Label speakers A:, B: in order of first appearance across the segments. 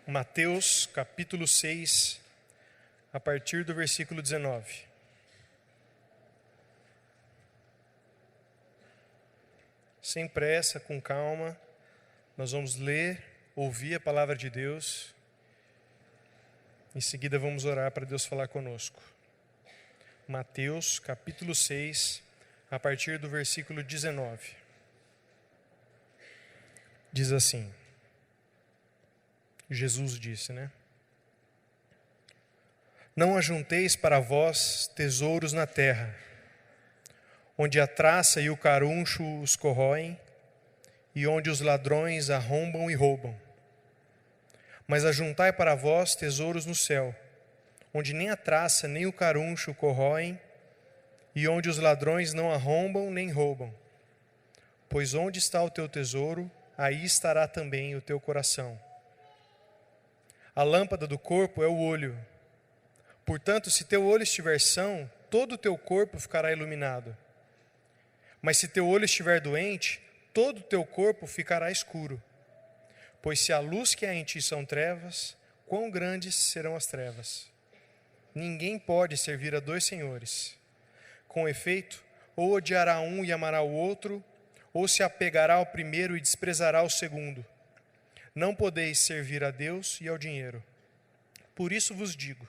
A: Mateus capítulo 6, a partir do versículo 19. Sem pressa, com calma, nós vamos ler, ouvir a palavra de Deus. Em seguida vamos orar para Deus falar conosco. Mateus capítulo 6, a partir do versículo 19. Diz assim, Jesus disse, Não ajunteis para vós tesouros na terra, onde a traça e o caruncho os corroem, e onde os ladrões arrombam e roubam. Mas ajuntai para vós tesouros no céu, onde nem a traça nem o caruncho corroem, e onde os ladrões não arrombam nem roubam. Pois onde está o teu tesouro, aí estará também o teu coração. A lâmpada do corpo é o olho. Portanto, se teu olho estiver são, todo o teu corpo ficará iluminado. Mas se teu olho estiver doente, todo o teu corpo ficará escuro. Pois se a luz que há em ti são trevas, quão grandes serão as trevas? Ninguém pode servir a dois senhores. Com efeito, ou odiará um e amará o outro, ou se apegará ao primeiro e desprezará o segundo. Não podeis servir a Deus e ao dinheiro. Por isso vos digo,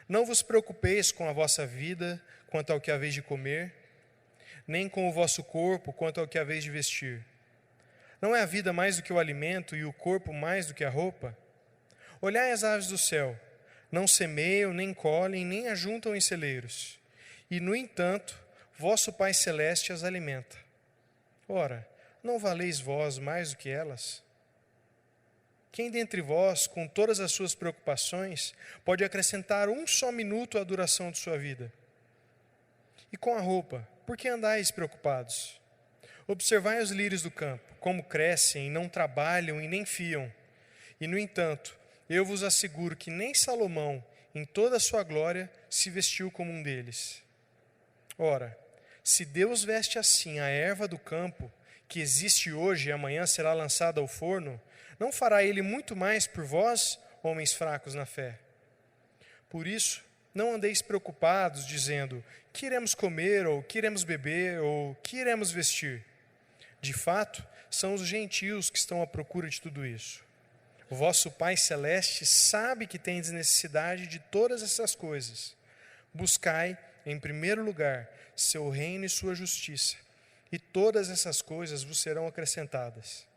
A: não vos preocupeis com a vossa vida quanto ao que haveis de comer, nem com o vosso corpo quanto ao que haveis de vestir. Não é a vida mais do que o alimento e o corpo mais do que a roupa? Olhai as aves do céu, não semeiam, nem colhem, nem ajuntam em celeiros. E, no entanto, vosso Pai Celeste as alimenta. Ora, não valeis vós mais do que elas? Quem dentre vós, com todas as suas preocupações, pode acrescentar um só minuto à duração de sua vida? E com a roupa, por que andais preocupados? Observai os lírios do campo, como crescem, não trabalham e nem fiam. E, no entanto, eu vos asseguro que nem Salomão, em toda a sua glória, se vestiu como um deles. Ora, se Deus veste assim a erva do campo, que existe hoje e amanhã será lançada ao forno, não fará Ele muito mais por vós, homens fracos na fé? Por isso, não andeis preocupados, dizendo, que iremos comer, ou que iremos beber, ou que iremos vestir? De fato, são os gentios que estão à procura de tudo isso. O vosso Pai Celeste sabe que tendes necessidade de todas essas coisas. Buscai, em primeiro lugar, seu reino e sua justiça, e todas essas coisas vos serão acrescentadas.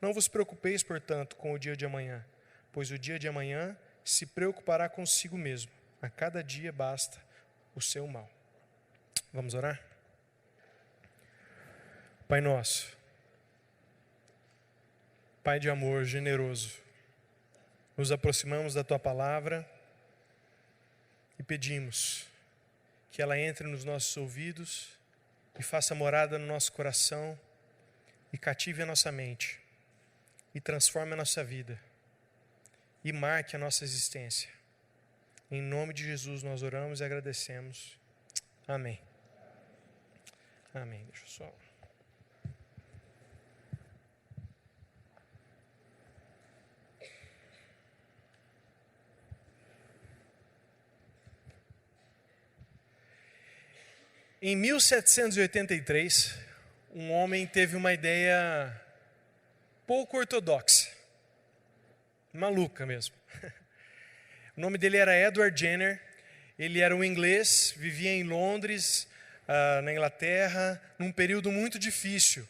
A: Não vos preocupeis, portanto, com o dia de amanhã, pois o dia de amanhã se preocupará consigo mesmo. A cada dia basta o seu mal. Vamos orar? Pai nosso, Pai de amor generoso, nos aproximamos da Tua palavra e pedimos que ela entre nos nossos ouvidos e faça morada no nosso coração e cative a nossa mente e transforme a nossa vida e marque a nossa existência. Em nome de Jesus nós oramos e agradecemos. Amém. Amém. Deixa eu só... Em 1783, um homem teve uma ideia pouco ortodoxa, maluca mesmo. O nome dele era Edward Jenner, ele era um inglês, vivia em Londres, na Inglaterra, num período muito difícil.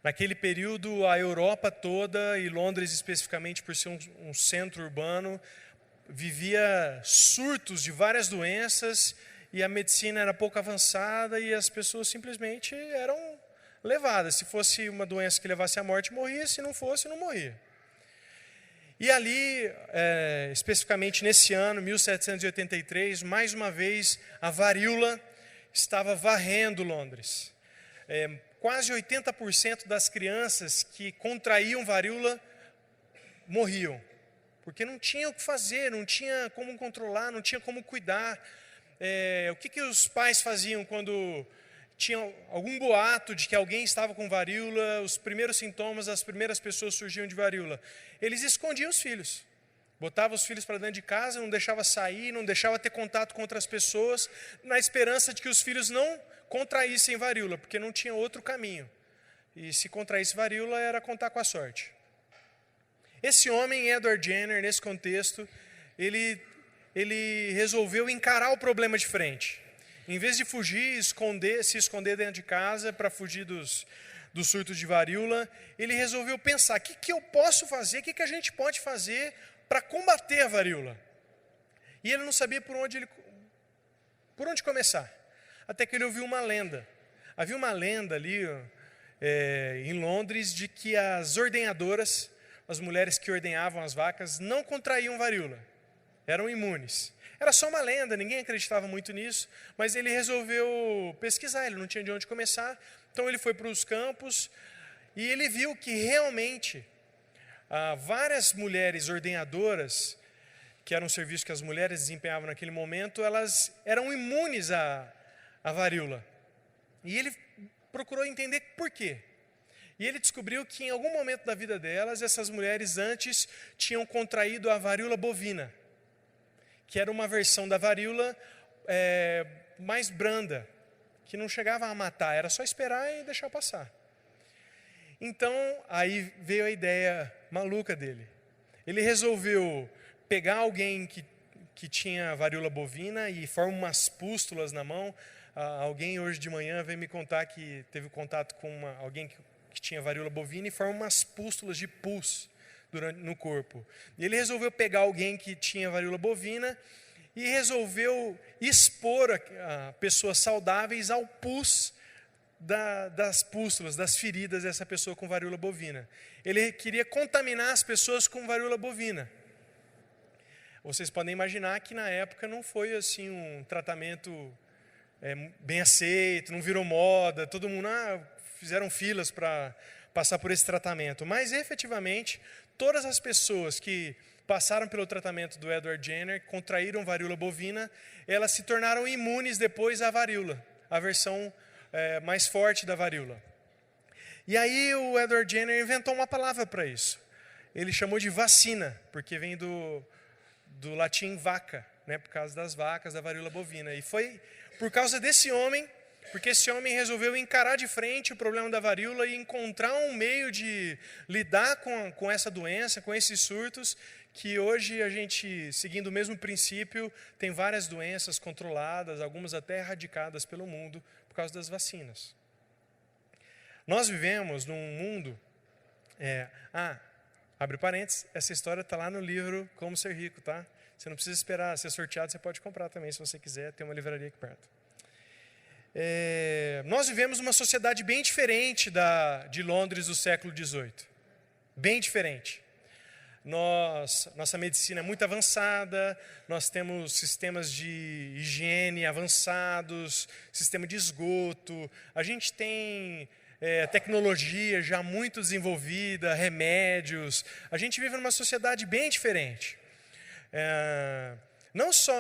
A: Naquele período, a Europa toda, e Londres especificamente por ser um centro urbano, vivia surtos de várias doenças, e a medicina era pouco avançada e as pessoas simplesmente eram levadas. Se fosse uma doença que levasse à morte, morria. Se não fosse, não morria. E ali, especificamente nesse ano, 1783, mais uma vez, a varíola estava varrendo Londres. Quase 80% das crianças que contraíam varíola morriam. Porque não tinha o que fazer, não tinha como controlar, não tinha como cuidar. O que os pais faziam quando tinha algum boato de que alguém estava com varíola, os primeiros sintomas, as primeiras pessoas surgiam de varíola? Eles escondiam os filhos. Botava os filhos para dentro de casa, não deixava sair, não deixava ter contato com outras pessoas, na esperança de que os filhos não contraíssem varíola, porque não tinha outro caminho. E se contraísse varíola, era contar com a sorte. Esse homem, Edward Jenner, nesse contexto, ele resolveu encarar o problema de frente. Em vez de fugir, se esconder dentro de casa para fugir dos surtos de varíola, ele resolveu pensar: o que eu posso fazer, o que a gente pode fazer para combater a varíola? E ele não sabia por onde começar. Até que ele ouviu uma lenda. Havia uma lenda ali em Londres de que as ordenhadoras, as mulheres que ordenhavam as vacas, não contraíam varíola, eram imunes. Era só uma lenda, ninguém acreditava muito nisso, mas ele resolveu pesquisar, ele não tinha de onde começar, então ele foi para os campos e ele viu que realmente várias mulheres ordenhadoras, que era um serviço que as mulheres desempenhavam naquele momento, elas eram imunes à varíola. E ele procurou entender por quê. E ele descobriu que em algum momento da vida delas, essas mulheres antes tinham contraído a varíola bovina, que era uma versão da varíola mais branda, que não chegava a matar, era só esperar e deixar passar. Então, aí veio a ideia maluca dele. Ele resolveu pegar alguém que tinha varíola bovina e forma umas pústulas na mão. Alguém hoje de manhã veio me contar que teve contato com alguém que tinha varíola bovina e forma umas pústulas de pus no corpo. E ele resolveu pegar alguém que tinha varíola bovina e resolveu expor a pessoas saudáveis ao pus das pústulas, das feridas dessa pessoa com varíola bovina. Ele queria contaminar as pessoas com varíola bovina. Vocês podem imaginar que na época não foi assim um tratamento bem aceito, não virou moda, todo mundo fizeram filas para passar por esse tratamento. Mas efetivamente, todas as pessoas que passaram pelo tratamento do Edward Jenner, contraíram varíola bovina, elas se tornaram imunes depois à varíola, a versão mais forte da varíola. E aí o Edward Jenner inventou uma palavra para isso. Ele chamou de vacina, porque vem do latim vaca, né, por causa das vacas, da varíola bovina. E foi por causa desse homem, porque esse homem resolveu encarar de frente o problema da varíola e encontrar um meio de lidar com essa doença, com esses surtos, que hoje a gente, seguindo o mesmo princípio, tem várias doenças controladas, algumas até erradicadas pelo mundo, por causa das vacinas. Nós vivemos num mundo... abre parênteses, essa história está lá no livro Como Ser Rico, tá? Você não precisa esperar ser sorteado, você pode comprar também, se você quiser, tem uma livraria aqui perto. Nós vivemos uma sociedade bem diferente de Londres do século XVIII. Bem diferente. Nossa medicina é muito avançada, nós temos sistemas de higiene avançados, sistema de esgoto, a gente tem tecnologia já muito desenvolvida, remédios, a gente vive numa sociedade bem diferente. Não só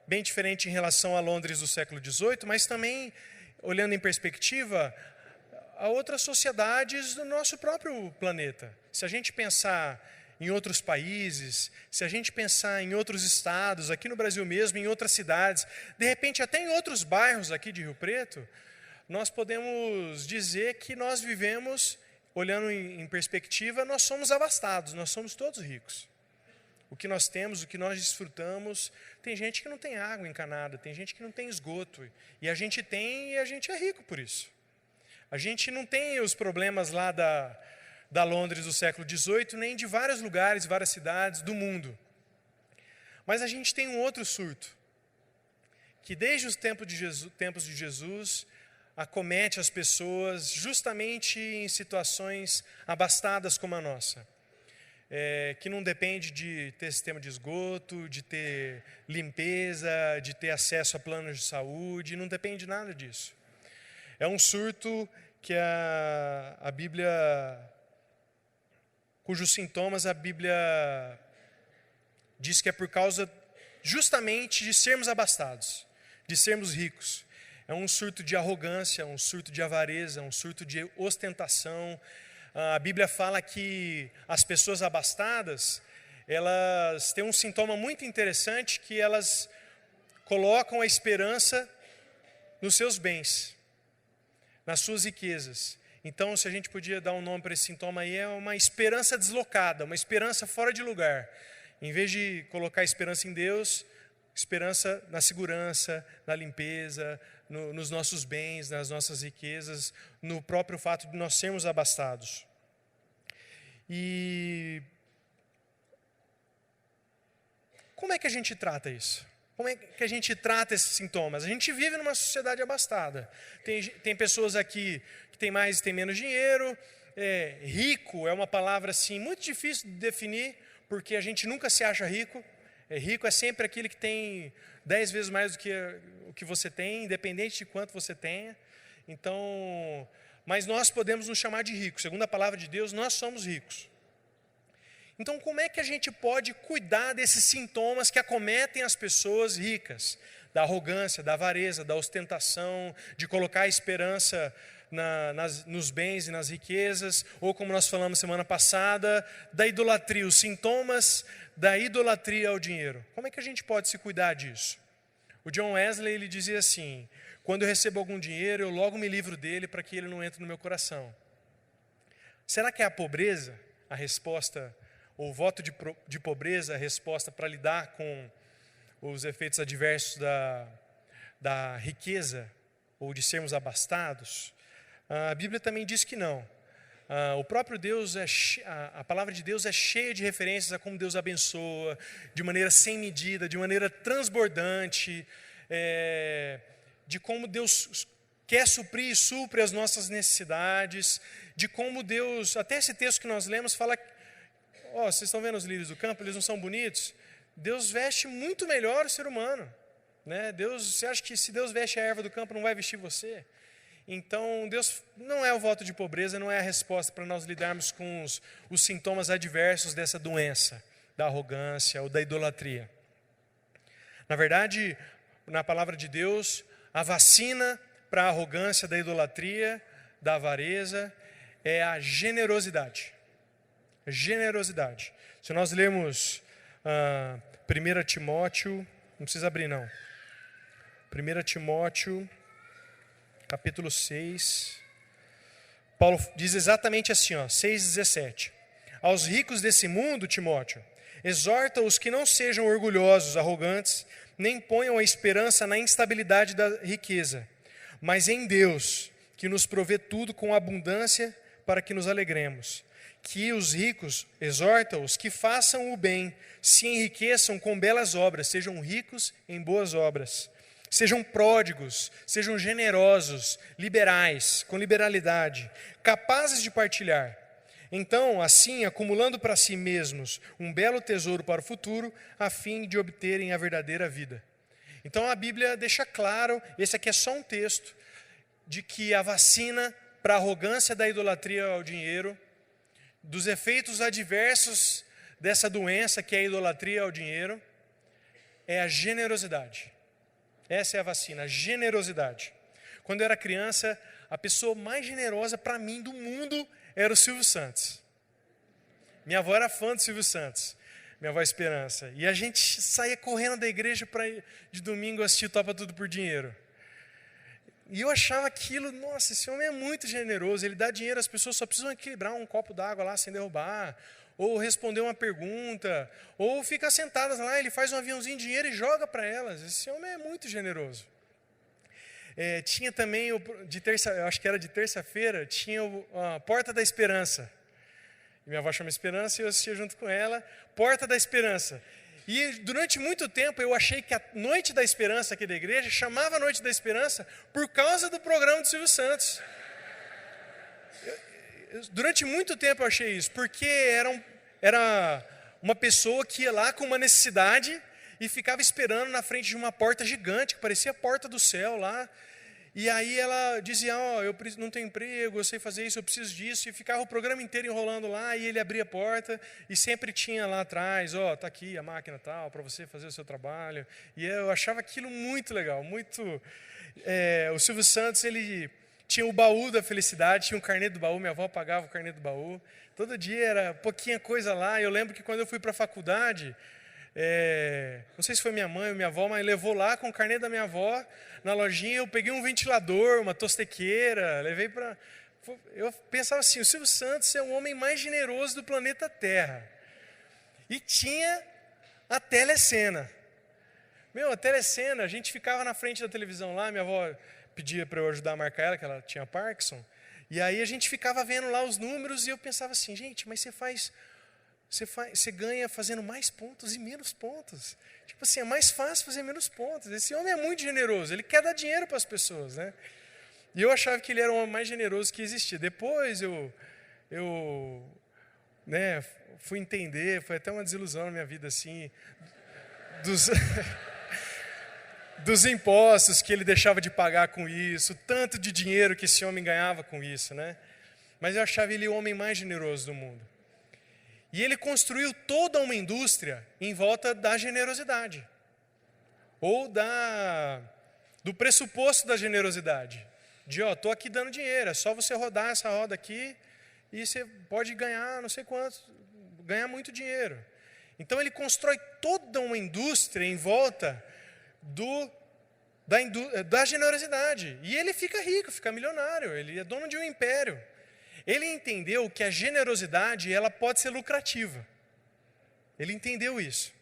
A: bem diferente em relação a Londres do século XVIII, mas também, olhando em perspectiva, a outras sociedades do nosso próprio planeta. Se a gente pensar em outros países, se a gente pensar em outros estados, aqui no Brasil mesmo, em outras cidades, de repente até em outros bairros aqui de Rio Preto, nós podemos dizer que nós vivemos, olhando em perspectiva, nós somos abastados, nós somos todos ricos. O que nós temos, o que nós desfrutamos, tem gente que não tem água encanada, tem gente que não tem esgoto, e a gente tem e a gente é rico por isso. A gente não tem os problemas lá da Londres do século XVIII, nem de vários lugares, várias cidades do mundo. Mas a gente tem um outro surto, que desde os tempos de Jesus, acomete as pessoas justamente em situações abastadas como a nossa. Que não depende de ter sistema de esgoto, de ter limpeza, de ter acesso a planos de saúde, não depende de nada disso. É um surto que a Bíblia, cujos sintomas a Bíblia diz que é por causa justamente de sermos abastados, de sermos ricos. É um surto de arrogância, um surto de avareza, um surto de ostentação. A Bíblia fala que as pessoas abastadas, elas têm um sintoma muito interessante, que elas colocam a esperança nos seus bens, nas suas riquezas. Então, se a gente podia dar um nome para esse sintoma aí, é uma esperança deslocada, uma esperança fora de lugar. Em vez de colocar esperança em Deus, esperança na segurança, na limpeza, nos nossos bens, nas nossas riquezas, no próprio fato de nós sermos abastados. E como é que a gente trata isso? Como é que a gente trata esses sintomas? A gente vive numa sociedade abastada. Tem pessoas aqui que têm mais e têm menos dinheiro. Rico é uma palavra assim, muito difícil de definir, porque a gente nunca se acha rico. Rico é sempre aquele que tem 10 vezes mais do que o que você tem, independente de quanto você tenha. Então, mas nós podemos nos chamar de ricos. Segundo a palavra de Deus, nós somos ricos. Então, como é que a gente pode cuidar desses sintomas que acometem as pessoas ricas? Da arrogância, da avareza, da ostentação, de colocar a esperança nos bens e nas riquezas, ou como nós falamos semana passada, da idolatria, os sintomas da idolatria ao dinheiro. Como é que a gente pode se cuidar disso? O John Wesley, ele dizia assim: quando eu recebo algum dinheiro, eu logo me livro dele para que ele não entre no meu coração. Será que é a pobreza a resposta, ou o voto de pobreza a resposta para lidar com os efeitos adversos da riqueza, ou de sermos abastados? A Bíblia também diz que não. O próprio Deus, a palavra de Deus é cheia de referências a como Deus abençoa, de maneira sem medida, de maneira transbordante, de como Deus quer suprir e supre as nossas necessidades, de como Deus, até esse texto que nós lemos fala, vocês estão vendo os lírios do campo, eles não são bonitos? Deus veste muito melhor o ser humano, né? Você acha que se Deus veste a erva do campo, não vai vestir você? Então, Deus não é o voto de pobreza, não é a resposta para nós lidarmos com os sintomas adversos dessa doença, da arrogância ou da idolatria. Na verdade, na palavra de Deus, a vacina para a arrogância, da idolatria, da avareza, é a generosidade. Generosidade. Se nós lermos 1 Timóteo, não precisa abrir não. 1 Timóteo, capítulo 6, Paulo diz exatamente assim, 6,17. Aos ricos desse mundo, Timóteo, exorta os que não sejam orgulhosos, arrogantes, nem ponham a esperança na instabilidade da riqueza, mas em Deus, que nos provê tudo com abundância para que nos alegremos. Que os ricos, exorta-os, que façam o bem, se enriqueçam com belas obras, sejam ricos em boas obras. Sejam pródigos, sejam generosos, liberais, com liberalidade, capazes de partilhar. Então, assim, acumulando para si mesmos um belo tesouro para o futuro, a fim de obterem a verdadeira vida. Então, a Bíblia deixa claro, esse aqui é só um texto, de que a vacina para a arrogância da idolatria ao dinheiro, dos efeitos adversos dessa doença que é a idolatria ao dinheiro, é a generosidade. Essa é a vacina, a generosidade. Quando eu era criança, a pessoa mais generosa para mim do mundo era o Silvio Santos. Minha avó era fã do Silvio Santos, minha avó Esperança. E a gente saía correndo da igreja para de domingo assistir Topa Tudo por Dinheiro. E eu achava aquilo, nossa, esse homem é muito generoso, ele dá dinheiro, as pessoas só precisam equilibrar um copo d'água lá sem derrubar, ou responder uma pergunta, ou ficar sentadas lá, ele faz um aviãozinho de dinheiro e joga para elas. Esse homem é muito generoso. Tinha também, eu acho que era de terça-feira, tinha a Porta da Esperança. Minha avó chama Esperança e eu assistia junto com ela, Porta da Esperança. E durante muito tempo eu achei que a Noite da Esperança aqui da igreja chamava Noite da Esperança por causa do programa do Silvio Santos. Durante muito tempo eu achei isso, porque era uma pessoa que ia lá com uma necessidade e ficava esperando na frente de uma porta gigante, que parecia a porta do céu lá. E aí ela dizia, eu não tenho emprego, eu sei fazer isso, eu preciso disso. E ficava o programa inteiro enrolando lá, e ele abria a porta, e sempre tinha lá atrás, está aqui a máquina tal, para você fazer o seu trabalho. E eu achava aquilo muito legal, muito... o Silvio Santos, ele tinha o baú da felicidade, tinha um carnê do baú, minha avó pagava o carnê do baú. Todo dia era pouquinha coisa lá. Eu lembro que quando eu fui para a faculdade, não sei se foi minha mãe ou minha avó, mas levou lá com o carnê da minha avó, na lojinha, eu peguei um ventilador, uma tostequeira, levei para... Eu pensava assim, o Silvio Santos é o homem mais generoso do planeta Terra. E tinha a telecena. A telecena, a gente ficava na frente da televisão lá, minha avó pedia para eu ajudar a marcar ela, que ela tinha Parkinson. E aí a gente ficava vendo lá os números e eu pensava assim, gente, mas você ganha fazendo mais pontos e menos pontos. Tipo assim, é mais fácil fazer menos pontos. Esse homem é muito generoso, ele quer dar dinheiro para as pessoas, né? E eu achava que ele era o homem mais generoso que existia. Depois eu fui entender, foi até uma desilusão na minha vida, assim, dos impostos que ele deixava de pagar com isso, tanto de dinheiro que esse homem ganhava com isso, né? Mas eu achava ele o homem mais generoso do mundo. E ele construiu toda uma indústria em volta da generosidade, ou do pressuposto da generosidade. Estou aqui dando dinheiro, é só você rodar essa roda aqui e você pode ganhar não sei quanto, ganhar muito dinheiro. Então ele constrói toda uma indústria em volta da generosidade. E ele fica rico, fica milionário, ele é dono de um império. Ele entendeu que a generosidade ela pode ser lucrativa. Ele entendeu isso.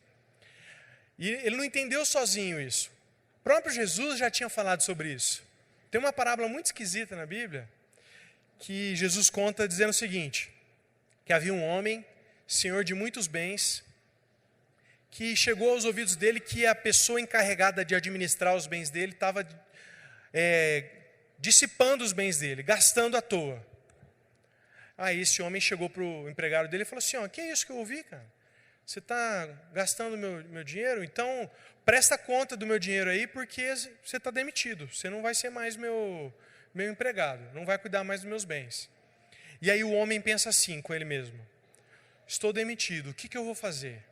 A: E ele não entendeu sozinho isso. O próprio Jesus já tinha falado sobre isso. Tem uma parábola muito esquisita na Bíblia, que Jesus conta dizendo o seguinte, que havia um homem, senhor de muitos bens, que chegou aos ouvidos dele que a pessoa encarregada de administrar os bens dele estava dissipando os bens dele, gastando à toa. Aí esse homem chegou para o empregado dele e falou assim, que é isso que eu ouvi, cara? Você está gastando meu dinheiro? Então, presta conta do meu dinheiro aí, porque você está demitido. Você não vai ser mais meu empregado, não vai cuidar mais dos meus bens. E aí o homem pensa assim com ele mesmo, estou demitido, o que eu vou fazer?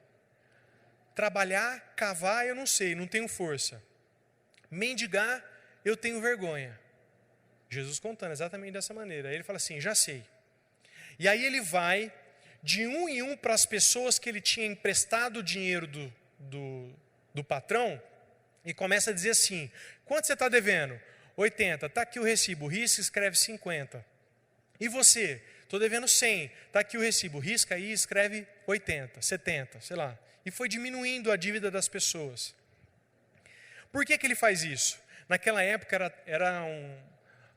A: Trabalhar, cavar, eu não sei, não tenho força. Mendigar, eu tenho vergonha. Jesus contando exatamente dessa maneira. Aí ele fala assim, já sei. E aí ele vai de um em um para as pessoas que ele tinha emprestado o dinheiro do patrão e começa a dizer assim, quanto você está devendo? 80, está aqui o recibo, risca, escreve 50. E você? Estou devendo 100, está aqui o recibo, risca aí, escreve 80, 70, sei lá. E foi diminuindo a dívida das pessoas. Por que ele faz isso? Naquela época era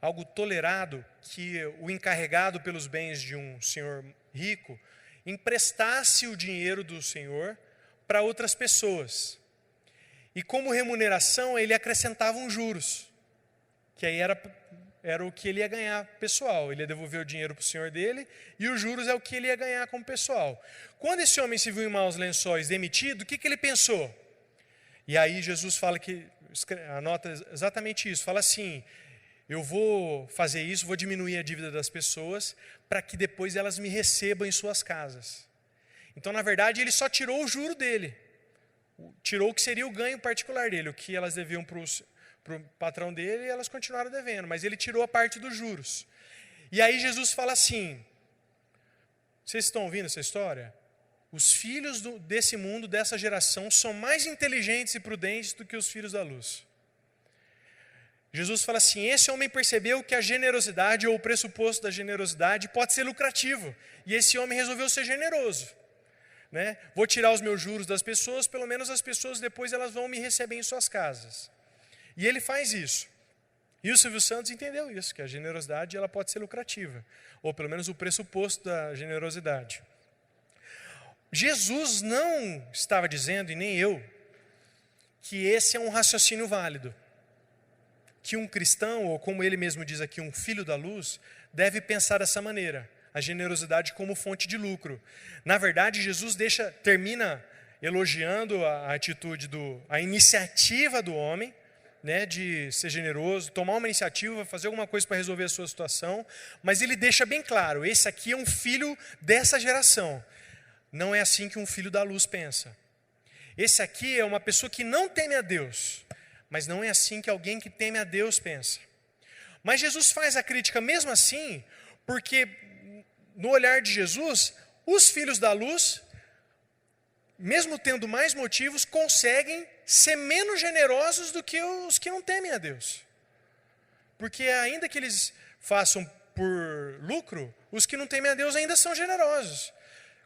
A: algo tolerado que o encarregado pelos bens de um senhor rico emprestasse o dinheiro do senhor para outras pessoas. E como remuneração, ele acrescentava uns juros, que aí era o que ele ia ganhar pessoal. Ele ia devolver o dinheiro para o senhor dele, e os juros é o que ele ia ganhar como pessoal. Quando esse homem se viu em maus lençóis, demitido, o que ele pensou? E aí Jesus fala anota exatamente isso, fala assim, eu vou fazer isso, vou diminuir a dívida das pessoas, para que depois elas me recebam em suas casas. Então, na verdade, ele só tirou o juro dele. Tirou o que seria o ganho particular dele, o que elas deviam para o patrão dele, e elas continuaram devendo, mas ele tirou a parte dos juros. E aí Jesus fala assim, vocês estão ouvindo essa história? Os filhos desse mundo, dessa geração, são mais inteligentes e prudentes do que os filhos da luz. Jesus fala assim, esse homem percebeu que a generosidade ou o pressuposto da generosidade pode ser lucrativo. E esse homem resolveu ser generoso. Né? Vou tirar os meus juros das pessoas, pelo menos as pessoas depois elas vão me receber em suas casas. E ele faz isso. E o Silvio Santos entendeu isso, que a generosidade ela pode ser lucrativa. Ou pelo menos o pressuposto da generosidade. Jesus não estava dizendo, e nem eu, que esse é um raciocínio válido. Que um cristão, ou como ele mesmo diz aqui, um filho da luz, deve pensar dessa maneira, a generosidade como fonte de lucro. Na verdade, Jesus termina elogiando a atitude, a iniciativa do homem, né, de ser generoso, tomar uma iniciativa, fazer alguma coisa para resolver a sua situação, mas ele deixa bem claro, esse aqui é um filho dessa geração. Não é assim que um filho da luz pensa. Esse aqui é uma pessoa que não teme a Deus, mas não é assim que alguém que teme a Deus pensa. Mas Jesus faz a crítica mesmo assim, porque no olhar de Jesus, os filhos da luz, mesmo tendo mais motivos, conseguem ser menos generosos do que os que não temem a Deus. Porque ainda que eles façam por lucro, os que não temem a Deus ainda são generosos.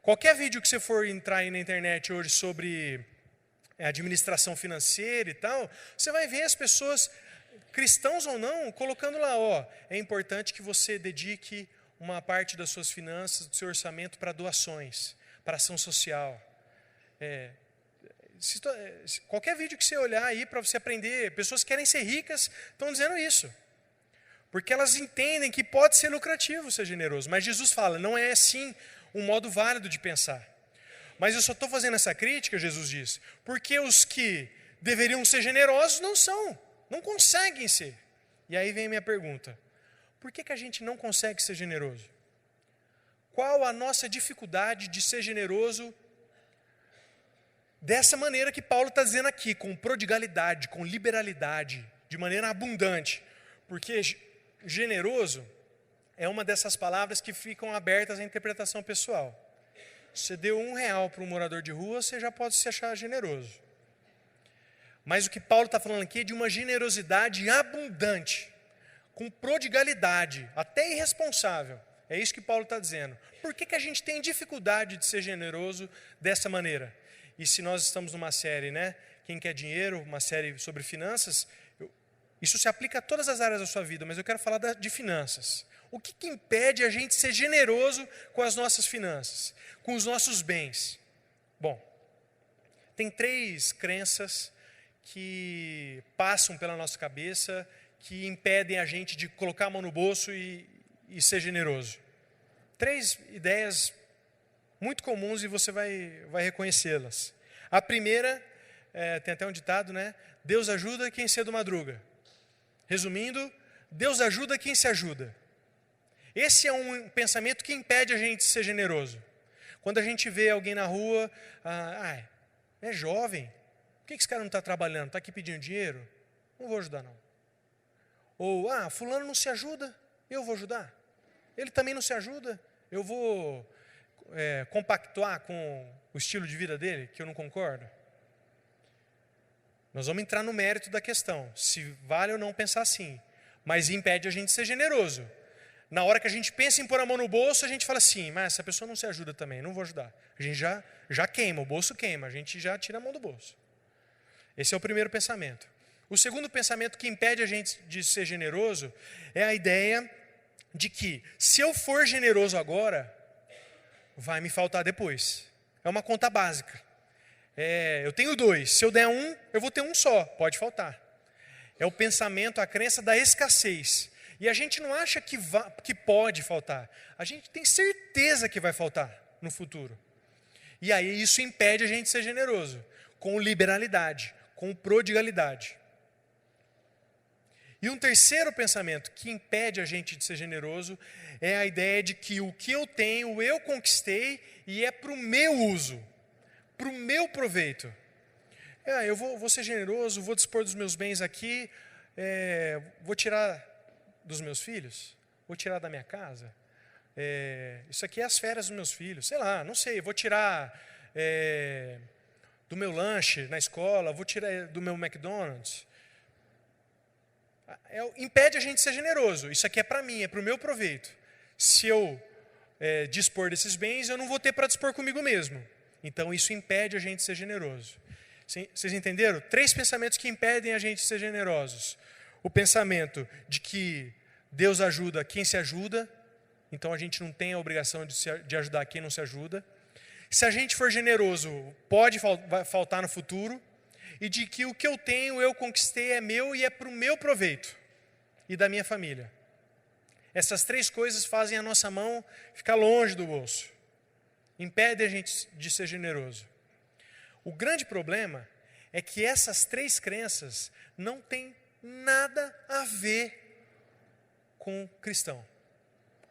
A: Qualquer vídeo que você for entrar aí na internet hoje sobre administração financeira e tal, você vai ver as pessoas, cristãos ou não, colocando lá, é importante que você dedique uma parte das suas finanças, do seu orçamento para doações, para ação social. Qualquer vídeo que você olhar aí para você aprender, pessoas que querem ser ricas estão dizendo isso. Porque elas entendem que pode ser lucrativo ser generoso. Mas Jesus fala, não é assim um modo válido de pensar. Mas eu só estou fazendo essa crítica, Jesus diz, porque os que deveriam ser generosos não são, não conseguem ser. E aí vem a minha pergunta, por que a gente não consegue ser generoso? Qual a nossa dificuldade de ser generoso dessa maneira que Paulo está dizendo aqui, com prodigalidade, com liberalidade, de maneira abundante? Porque generoso é uma dessas palavras que ficam abertas à interpretação pessoal. Você deu R$1 para um morador de rua, você já pode se achar generoso. Mas o que Paulo está falando aqui é de uma generosidade abundante, com prodigalidade, até irresponsável. É isso que Paulo está dizendo. Por que a gente tem dificuldade de ser generoso dessa maneira? E se nós estamos numa série, Quem Quer Dinheiro, uma série sobre finanças, isso se aplica a todas as áreas da sua vida, mas eu quero falar de finanças. O que impede a gente ser generoso com as nossas finanças, com os nossos bens? Bom, tem 3 crenças que passam pela nossa cabeça, que impedem a gente de colocar a mão no bolso e ser generoso. 3 ideias muito comuns e você vai reconhecê-las. A primeira, tem até um ditado, Deus ajuda quem cedo madruga. Resumindo, Deus ajuda quem se ajuda. Esse é um pensamento que impede a gente de ser generoso. Quando a gente vê alguém na rua, é jovem, por que esse cara não está trabalhando? Está aqui pedindo dinheiro? Não vou ajudar não. Ou, fulano não se ajuda, eu vou ajudar. Ele também não se ajuda, eu vou compactuar com o estilo de vida dele, que eu não concordo. Nós vamos entrar no mérito da questão, se vale ou não pensar assim. Mas impede a gente de ser generoso. Na hora que a gente pensa em pôr a mão no bolso, a gente fala assim, mas essa pessoa não se ajuda também, não vou ajudar. A gente já queima, o bolso queima, a gente já tira a mão do bolso. Esse é o primeiro pensamento. O segundo pensamento que impede a gente de ser generoso é a ideia de que, se eu for generoso agora, vai me faltar depois. É uma conta básica. Eu tenho 2, se eu der 1, eu vou ter 1 só, pode faltar. É o pensamento, a crença da escassez. E a gente não acha que pode faltar. A gente tem certeza que vai faltar no futuro. E aí isso impede a gente de ser generoso, com liberalidade, com prodigalidade. E um terceiro pensamento que impede a gente de ser generoso é a ideia de que o que eu tenho, eu conquistei e é para o meu uso, para o meu proveito. Eu vou ser generoso, vou dispor dos meus bens aqui, vou tirar dos meus filhos, vou tirar da minha casa, isso aqui é as férias dos meus filhos, sei lá, não sei, vou tirar do meu lanche na escola, vou tirar do meu McDonald's. Impede a gente de ser generoso, isso aqui é para mim, é para o meu proveito. Se eu dispor desses bens, eu não vou ter para dispor comigo mesmo. Então isso impede a gente de ser generoso. Vocês entenderam? 3 pensamentos que impedem a gente de ser generosos. O pensamento de que Deus ajuda quem se ajuda, então a gente não tem a obrigação de ajudar quem não se ajuda. Se a gente for generoso, pode faltar no futuro. E de que o que eu tenho, eu conquistei, é meu e é para o meu proveito e da minha família. Essas 3 coisas fazem a nossa mão ficar longe do bolso. Impedem a gente de ser generoso. O grande problema é que essas 3 crenças não têm nada a ver com o cristão,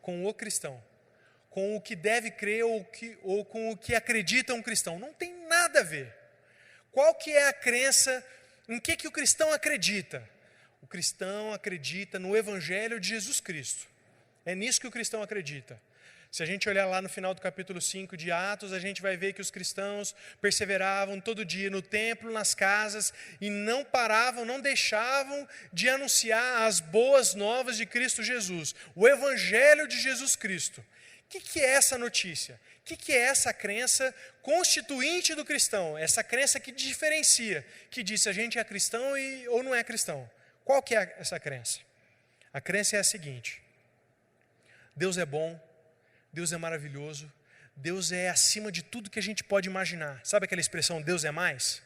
A: com o que deve crer ou com o que acredita um cristão. Não tem nada a ver. Qual que é a crença, em que o cristão acredita? O cristão acredita no Evangelho de Jesus Cristo. É nisso que o cristão acredita. Se a gente olhar lá no final do capítulo 5 de Atos, a gente vai ver que os cristãos perseveravam todo dia no templo, nas casas, e não paravam, não deixavam de anunciar as boas novas de Cristo Jesus, o Evangelho de Jesus Cristo. O que é essa notícia? O que é essa crença constituinte do cristão? Essa crença que diferencia, que diz se a gente é cristão ou não é cristão. Qual que é essa crença? A crença é a seguinte: Deus é bom, Deus é maravilhoso, Deus é acima de tudo que a gente pode imaginar. Sabe aquela expressão, Deus é mais?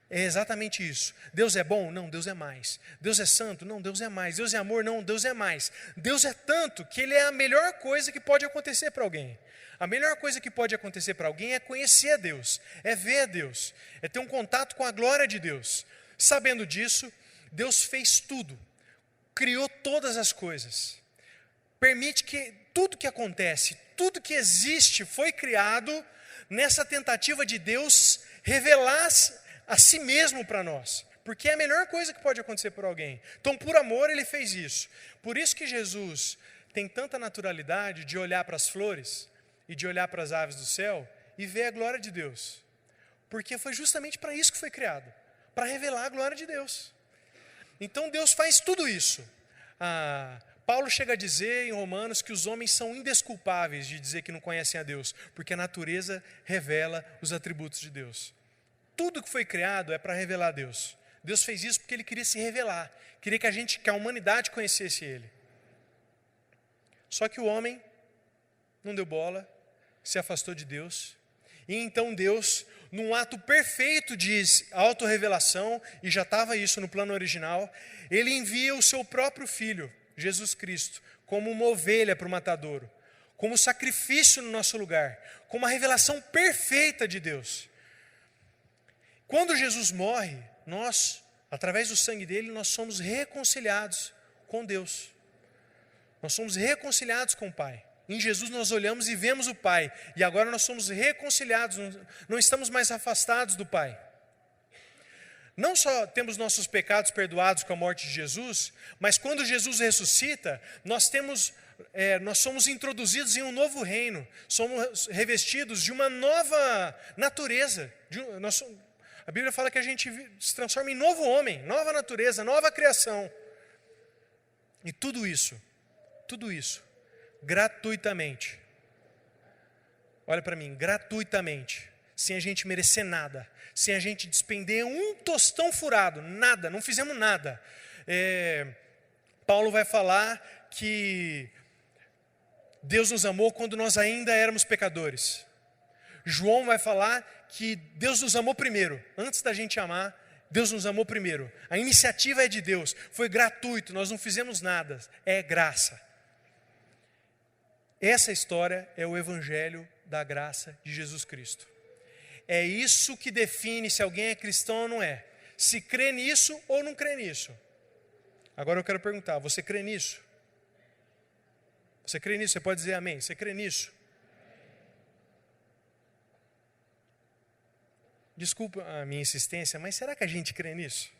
A: É exatamente isso. Deus é bom? Não, Deus é mais. Deus é santo? Não, Deus é mais. Deus é amor? Não, Deus é mais. Deus é tanto que Ele é a melhor coisa que pode acontecer para alguém. A melhor coisa que pode acontecer para alguém é conhecer a Deus, é ver a Deus, é ter um contato com a glória de Deus. Sabendo disso, Deus fez tudo, criou todas as coisas. Permite que tudo que acontece, tudo que existe foi criado nessa tentativa de Deus revelar a si mesmo para nós. Porque é a melhor coisa que pode acontecer por alguém. Então, por amor, Ele fez isso. Por isso que Jesus tem tanta naturalidade de olhar para as flores e de olhar para as aves do céu e ver a glória de Deus. Porque foi justamente para isso que foi criado. Para revelar a glória de Deus. Então, Deus faz tudo isso. Paulo chega a dizer em Romanos que os homens são indesculpáveis de dizer que não conhecem a Deus, porque a natureza revela os atributos de Deus. Tudo que foi criado é para revelar a Deus. Deus fez isso porque Ele queria se revelar, queria que a humanidade conhecesse Ele. Só que o homem não deu bola, se afastou de Deus, e então Deus, num ato perfeito de autorrevelação, e já estava isso no plano original, Ele envia o seu próprio Filho, Jesus Cristo, como uma ovelha para o matadouro, como sacrifício no nosso lugar, como a revelação perfeita de Deus. Quando Jesus morre, nós, através do sangue dele, nós somos reconciliados com Deus. Nós somos reconciliados com o Pai. Em Jesus nós olhamos e vemos o Pai, e agora nós somos reconciliados, não estamos mais afastados do Pai. Não só temos nossos pecados perdoados com a morte de Jesus, mas quando Jesus ressuscita, nós somos introduzidos em um novo reino, somos revestidos de uma nova natureza. A Bíblia fala que a gente se transforma em novo homem, nova natureza, nova criação. E tudo isso, gratuitamente. Olha para mim, gratuitamente, sem a gente merecer nada, sem a gente despender um tostão furado, nada, não fizemos nada. Paulo vai falar que Deus nos amou quando nós ainda éramos pecadores. João vai falar que Deus nos amou primeiro, antes da gente amar, Deus nos amou primeiro. A iniciativa é de Deus, foi gratuito, nós não fizemos nada, é graça. Essa história é o Evangelho da graça de Jesus Cristo. É isso que define se alguém é cristão ou não é. Se crê nisso ou não crê nisso. Agora eu quero perguntar, você crê nisso? Você crê nisso? Você pode dizer amém. Você crê nisso? Desculpa a minha insistência, mas será que a gente crê nisso?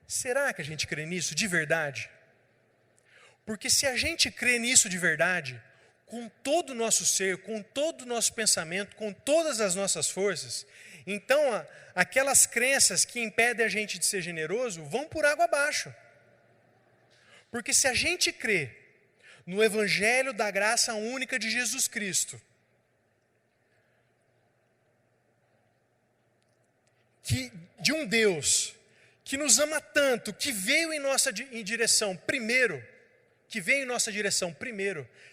A: Será que a gente crê nisso de verdade? Porque se a gente crê nisso de verdade, com todo o nosso ser, com todo o nosso pensamento, com todas as nossas forças, então aquelas crenças que impedem a gente de ser generoso vão por água abaixo. Porque se a gente crê no Evangelho da graça única de Jesus Cristo, de um Deus que nos ama tanto, que veio em direção primeiro,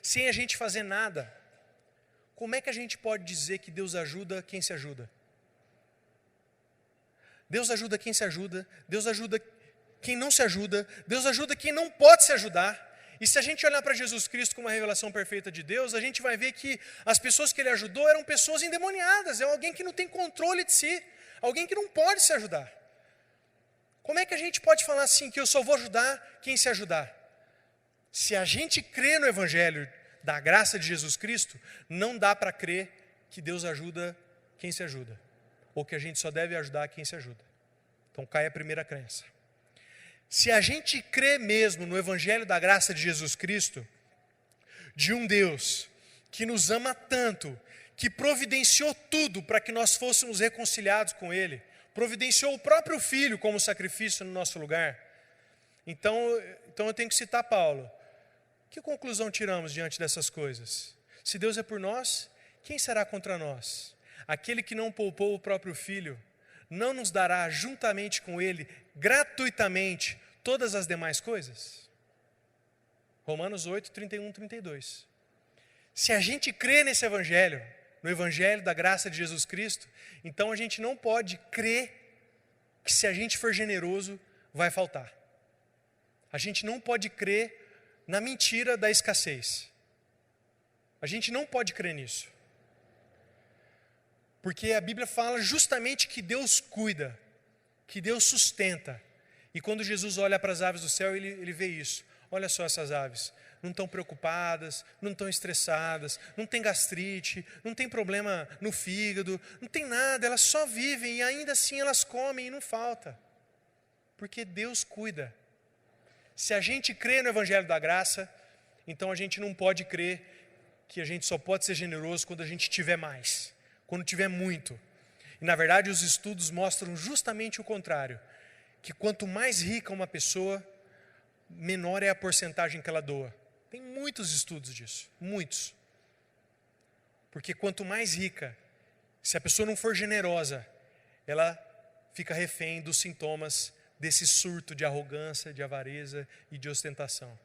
A: sem a gente fazer nada, como é que a gente pode dizer que Deus ajuda quem se ajuda? Deus ajuda quem se ajuda, Deus ajuda quem não se ajuda, Deus ajuda quem não pode se ajudar. E se a gente olhar para Jesus Cristo como uma revelação perfeita de Deus, a gente vai ver que as pessoas que Ele ajudou eram pessoas endemoniadas, é alguém que não tem controle de si, alguém que não pode se ajudar. Como é que a gente pode falar assim, que eu só vou ajudar quem se ajudar? Se a gente crê no Evangelho da graça de Jesus Cristo, não dá para crer que Deus ajuda quem se ajuda, ou que a gente só deve ajudar quem se ajuda. Então cai a primeira crença. Se a gente crê mesmo no Evangelho da graça de Jesus Cristo, de um Deus que nos ama tanto, que providenciou tudo para que nós fôssemos reconciliados com Ele, providenciou o próprio Filho como sacrifício no nosso lugar. Então eu tenho que citar Paulo. Que conclusão tiramos diante dessas coisas? Se Deus é por nós, quem será contra nós? Aquele que não poupou o próprio Filho, não nos dará juntamente com Ele, gratuitamente, todas as demais coisas? Romanos 8, 31, 32. Se a gente crê nesse Evangelho, no Evangelho da graça de Jesus Cristo, então a gente não pode crer que se a gente for generoso, vai faltar. A gente não pode crer na mentira da escassez. A gente não pode crer nisso. Porque a Bíblia fala justamente que Deus cuida, que Deus sustenta. E quando Jesus olha para as aves do céu, ele vê isso. Olha só essas aves, não estão preocupadas, não estão estressadas, não tem gastrite, não tem problema no fígado, não tem nada, elas só vivem e ainda assim elas comem e não falta. Porque Deus cuida. Se a gente crê no Evangelho da graça, então a gente não pode crer que a gente só pode ser generoso quando a gente tiver mais, quando tiver muito. E na verdade os estudos mostram justamente o contrário, que quanto mais rica uma pessoa, menor é a porcentagem que ela doa. Tem muitos estudos disso, muitos. Porque quanto mais rica, se a pessoa não for generosa, ela fica refém dos sintomas desse surto de arrogância, de avareza e de ostentação.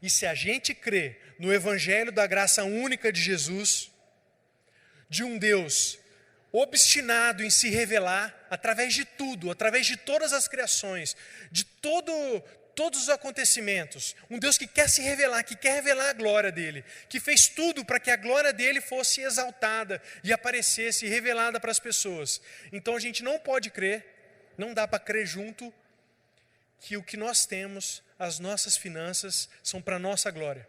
A: E se a gente crê no Evangelho da graça única de Jesus, de um Deus obstinado em se revelar através de tudo, através de todas as criações, de todos os acontecimentos, um Deus que quer se revelar, que quer revelar a glória dele, que fez tudo para que a glória dele fosse exaltada e aparecesse revelada para as pessoas. Então a gente não pode crer, não dá para crer junto, que o que nós temos, as nossas finanças, são para a nossa glória,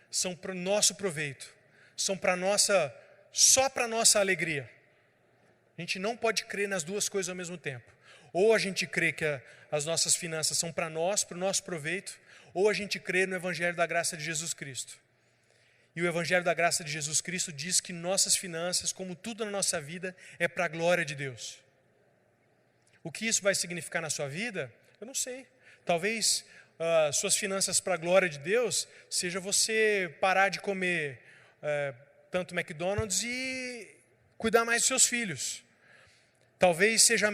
A: são para o nosso proveito, são só para a nossa alegria. A gente não pode crer nas duas coisas ao mesmo tempo. Ou a gente crê que as nossas finanças são para nós, para o nosso proveito, ou a gente crê no Evangelho da graça de Jesus Cristo. E o Evangelho da graça de Jesus Cristo diz que nossas finanças, como tudo na nossa vida, é para a glória de Deus. O que isso vai significar na sua vida? Eu não sei. Talvez suas finanças para a glória de Deus seja você parar de comer tanto McDonald's e cuidar mais dos seus filhos. Talvez seja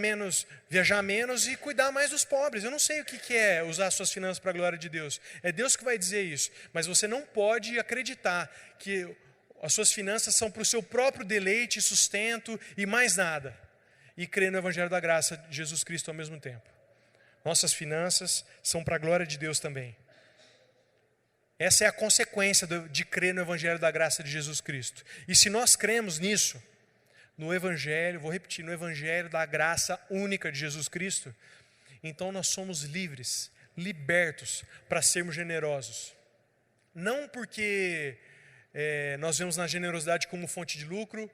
A: viajar menos e cuidar mais dos pobres. Eu não sei o que é usar suas finanças para a glória de Deus. É Deus que vai dizer isso. Mas você não pode acreditar que as suas finanças são para o seu próprio deleite, sustento e mais nada. E crer no Evangelho da graça de Jesus Cristo ao mesmo tempo. Nossas finanças são para a glória de Deus também. Essa é a consequência de crer no Evangelho da graça de Jesus Cristo. E se nós cremos nisso, no Evangelho, vou repetir, no Evangelho da graça única de Jesus Cristo, então nós somos livres, libertos para sermos generosos. Não porque nós vemos na generosidade como fonte de lucro,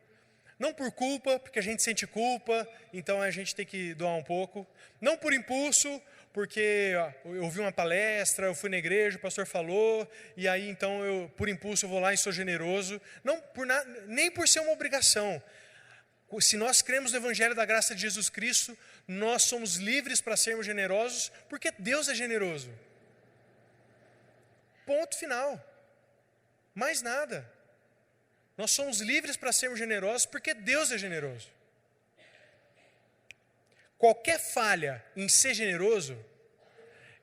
A: não por culpa, porque a gente sente culpa, então a gente tem que doar um pouco. Não por impulso, porque eu ouvi uma palestra, eu fui na igreja, o pastor falou, e aí então por impulso eu vou lá e sou generoso. Não por nem por ser uma obrigação. Se nós cremos no Evangelho da graça de Jesus Cristo, nós somos livres para sermos generosos, porque Deus é generoso. Ponto final. Mais nada. Nós somos livres para sermos generosos porque Deus é generoso. Qualquer falha em ser generoso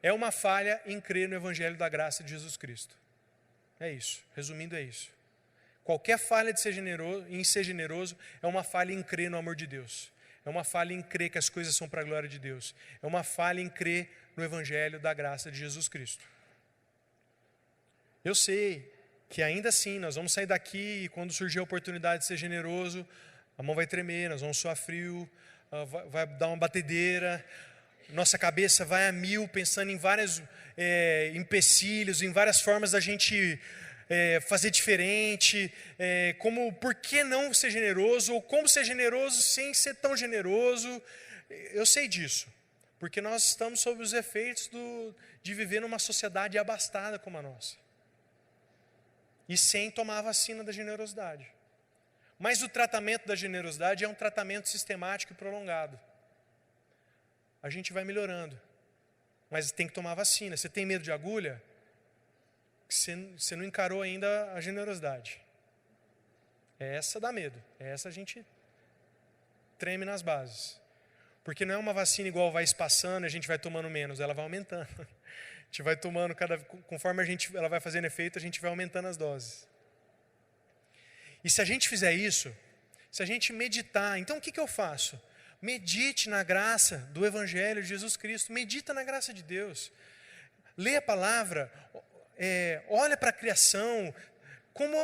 A: é uma falha em crer no Evangelho da graça de Jesus Cristo. É isso. Resumindo, é isso. Qualquer falha em ser generoso é uma falha em crer no amor de Deus. É uma falha em crer que as coisas são para a glória de Deus. É uma falha em crer no Evangelho da graça de Jesus Cristo. Eu sei que ainda assim nós vamos sair daqui e quando surgir a oportunidade de ser generoso, a mão vai tremer, nós vamos suar frio, vai dar uma batedeira, nossa cabeça vai a mil pensando em vários empecilhos, em várias formas da gente fazer diferente, por que não ser generoso, ou como ser generoso sem ser tão generoso. Eu sei disso, Porque nós estamos sob os efeitos de viver numa sociedade abastada como a nossa. E sem tomar a vacina da generosidade. Mas o tratamento da generosidade é um tratamento sistemático e prolongado. A gente vai melhorando. Mas tem que tomar vacina. Você tem medo de agulha? Você não encarou ainda a generosidade. Essa dá medo. Essa a gente treme nas bases. Porque não é uma vacina igual vai espaçando e a gente vai tomando menos. Ela vai aumentando. A gente vai tomando, conforme ela vai fazendo efeito, a gente vai aumentando as doses. E se a gente fizer isso, se a gente meditar, então o que eu faço? Medite na graça do Evangelho de Jesus Cristo. Medita na graça de Deus. Lê a palavra, olha para a criação, como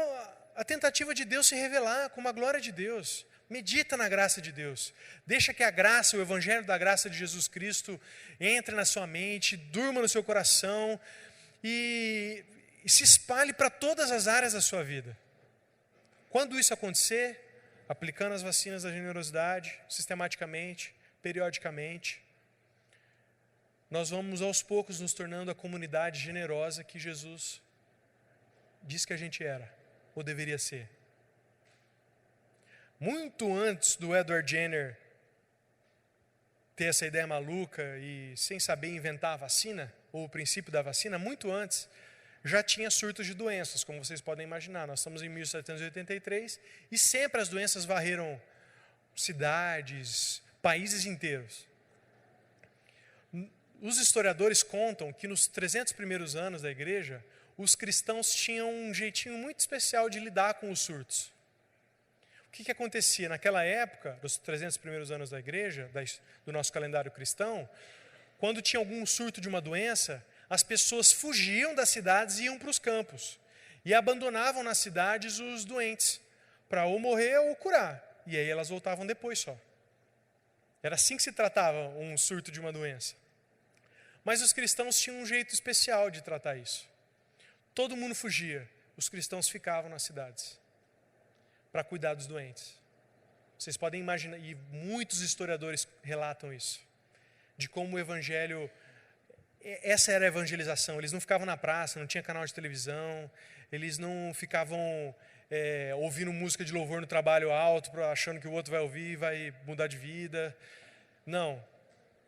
A: a tentativa de Deus se revelar, como a glória de Deus. Medita na graça de Deus. Deixa que a graça, o Evangelho da graça de Jesus Cristo entre na sua mente, durma no seu coração e se espalhe para todas as áreas da sua vida. Quando isso acontecer, aplicando as vacinas da generosidade, sistematicamente, periodicamente, nós vamos aos poucos nos tornando a comunidade generosa que Jesus disse que a gente era, ou deveria ser. Muito antes do Edward Jenner ter essa ideia maluca e sem saber inventar a vacina, ou o princípio da vacina, muito antes, já tinha surtos de doenças, como vocês podem imaginar. Nós estamos em 1783 e sempre as doenças varreram cidades, países inteiros. Os historiadores contam que nos 300 primeiros anos da igreja, os cristãos tinham um jeitinho muito especial de lidar com os surtos. O que acontecia? Naquela época, dos 300 primeiros anos da igreja, do nosso calendário cristão, quando tinha algum surto de uma doença, as pessoas fugiam das cidades e iam para os campos. E abandonavam nas cidades os doentes, para ou morrer ou curar. E aí elas voltavam depois só. Era assim que se tratava um surto de uma doença. Mas os cristãos tinham um jeito especial de tratar isso. Todo mundo fugia, os cristãos ficavam nas cidades para cuidar dos doentes. Vocês podem imaginar, e muitos historiadores relatam isso, de como o evangelho, essa era a evangelização. Eles não ficavam na praça, não tinha canal de televisão, eles não ficavam ouvindo música de louvor no trabalho alto, achando que o outro vai ouvir e vai mudar de vida. Não,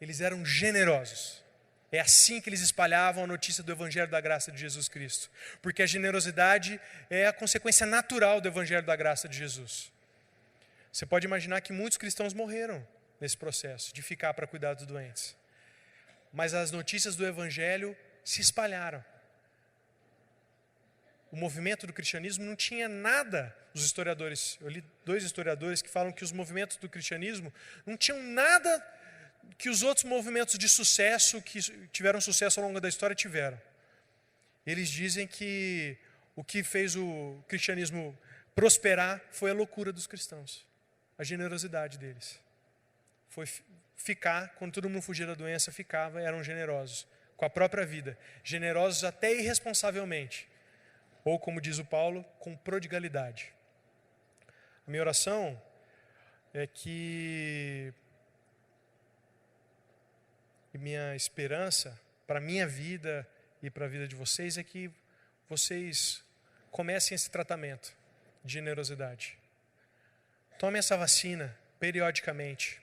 A: eles eram generosos. É assim que eles espalhavam a notícia do Evangelho da graça de Jesus Cristo. Porque a generosidade é a consequência natural do Evangelho da graça de Jesus. Você pode imaginar que muitos cristãos morreram nesse processo de ficar para cuidar dos doentes. Mas as notícias do Evangelho se espalharam. O movimento do cristianismo não tinha nada, os historiadores, eu li 2 historiadores que falam que os movimentos do cristianismo não tinham nada que os outros movimentos de sucesso, que tiveram sucesso ao longo da história, tiveram. Eles dizem que o que fez o cristianismo prosperar foi a loucura dos cristãos, a generosidade deles. Foi ficar, quando todo mundo fugia da doença, eram generosos, com a própria vida, generosos até irresponsavelmente, ou como diz o Paulo, com prodigalidade. A minha oração é que minha esperança para a minha vida e para a vida de vocês é que vocês comecem esse tratamento de generosidade. Tomem essa vacina periodicamente.